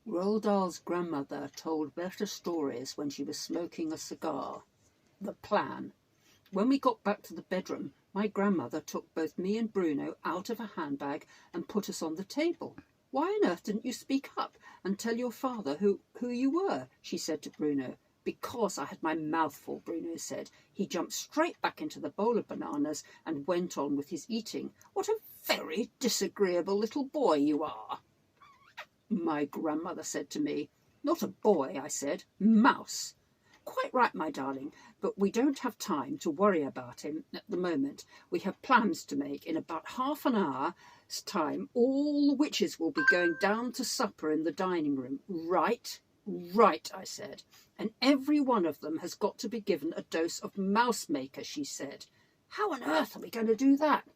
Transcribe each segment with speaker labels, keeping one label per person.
Speaker 1: Roald Dahl's grandmother told better stories when she was smoking a cigar. The plan. When we got back to the bedroom, my grandmother took both me and Bruno out of a handbag and put us on the table. "Why on earth didn't you speak up and tell your father who you were?" she said to Bruno. "Because I had my mouth full," Bruno said. He jumped straight back into the bowl of bananas and went on with his eating. "What a very disagreeable little boy you are," my grandmother said to me. "Not a boy," I said. "Mouse." "Quite right, my darling, but we don't have time to worry about him at the moment. We have plans to make. In about half an hour's time, all the witches will be going down to supper in the dining room." "Right, right," I said. "And every one of them has got to be given a dose of mouse maker," she said. "How on earth are we going to do that?"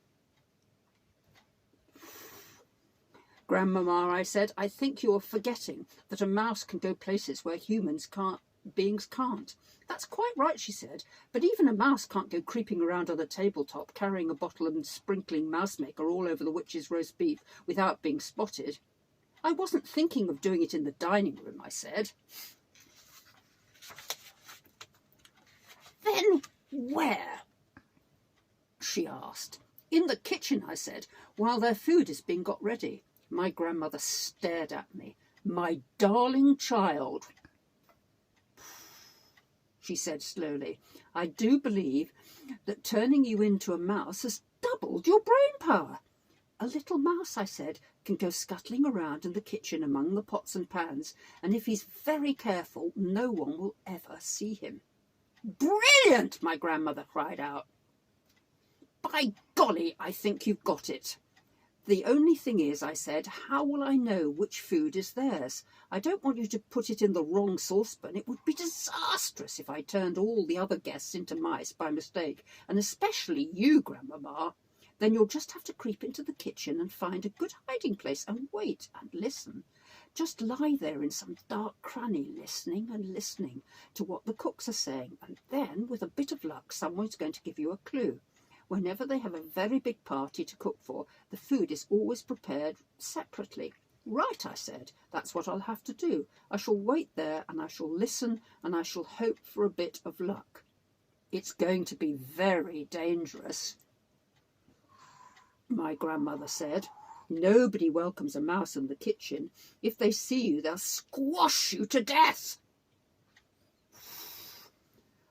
Speaker 1: "Grandmama," I said, "I think you are forgetting that a mouse can go places where beings can't." "That's quite right," she said, "but even a mouse can't go creeping around on a tabletop carrying a bottle and sprinkling mouse maker all over the witch's roast beef without being spotted." "I wasn't thinking of doing it in the dining room," I said. "Then where?" she asked. "In the kitchen," I said, "while their food is being got ready." My grandmother stared at me. "My darling child," she said slowly, "I do believe that turning you into a mouse has doubled your brain power." "A little mouse," I said, "can go scuttling around in the kitchen among the pots and pans, and if he's very careful, no one will ever see him." "Brilliant!" my grandmother cried out. "By golly, I think you've got it." "The only thing is," I said, "how will I know which food is theirs? I don't want you to put it in the wrong saucepan. It would be disastrous if I turned all the other guests into mice by mistake, and especially you, Grandmama. Then you'll just have to creep into the kitchen and find a good hiding place and wait and listen. Just lie there in some dark cranny, listening and listening to what the cooks are saying, and then, with a bit of luck, someone's going to give you a clue. Whenever they have a very big party to cook for, the food is always prepared separately." "Right," I said, "that's what I'll have to do. I shall wait there and I shall listen and I shall hope for a bit of luck. It's going to be very dangerous," my grandmother said. "Nobody welcomes a mouse in the kitchen. If they see you, they'll squash you to death."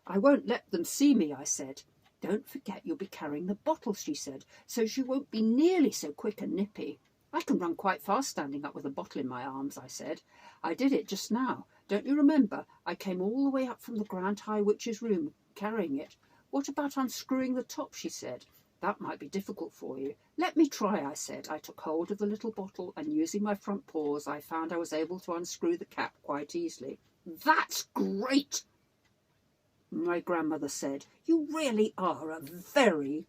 Speaker 1: "I won't let them see me," I said. "Don't forget you'll be carrying the bottle," she said, "so you won't be nearly so quick and nippy." "I can run quite fast standing up with a bottle in my arms," I said. "I did it just now. Don't you remember? I came all the way up from the Grand High Witch's room carrying it." "What about unscrewing the top?" she said. "That might be difficult for you." "Let me try," I said. I took hold of the little bottle and using my front paws I found I was able to unscrew the cap quite easily. "That's great," my grandmother said. "You really are a very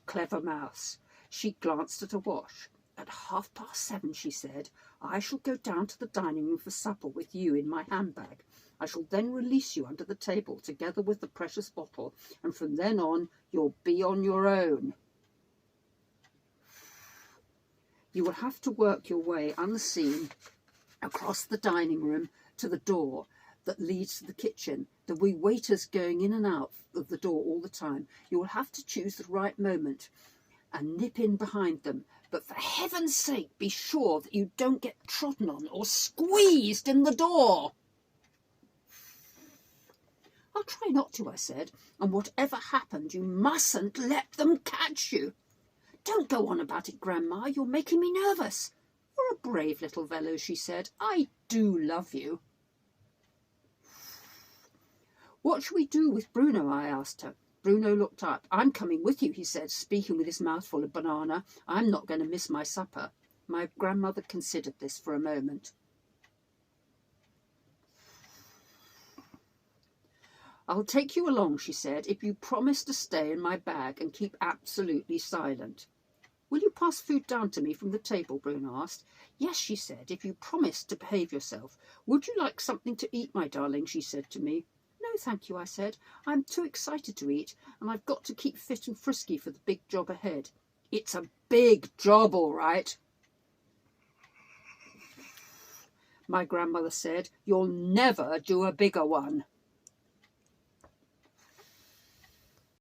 Speaker 1: clever mouse." She glanced at a watch. "At 7:30, she said, "I shall go down to the dining room for supper with you in my handbag. I shall then release you under the table together with the precious bottle, and from then on you'll be on your own. You will have to work your way unseen across the dining room to the door that leads to the kitchen. There'll be waiters going in and out of the door all the time. You will have to choose the right moment and nip in behind them. But for heaven's sake, be sure that you don't get trodden on or squeezed in the door." "I'll try not to," I said, "and whatever happened, you mustn't let them catch you." "Don't go on about it, Grandma. You're making me nervous." "You're a brave little fellow," she said. "I do love you." "What shall we do with Bruno?" I asked her. Bruno looked up. "I'm coming with you," he said, speaking with his mouth full of banana. "I'm not going to miss my supper." My grandmother considered this for a moment. "I'll take you along," she said, "if you promise to stay in my bag and keep absolutely silent." "Will you pass food down to me from the table?" Bruno asked. "Yes," she said, "if you promise to behave yourself." "Would you like something to eat, my darling?" she said to me. "No, thank you," I said. "I'm too excited to eat, and I've got to keep fit and frisky for the big job ahead." "It's a big job, all right." My grandmother said, "You'll never do a bigger one."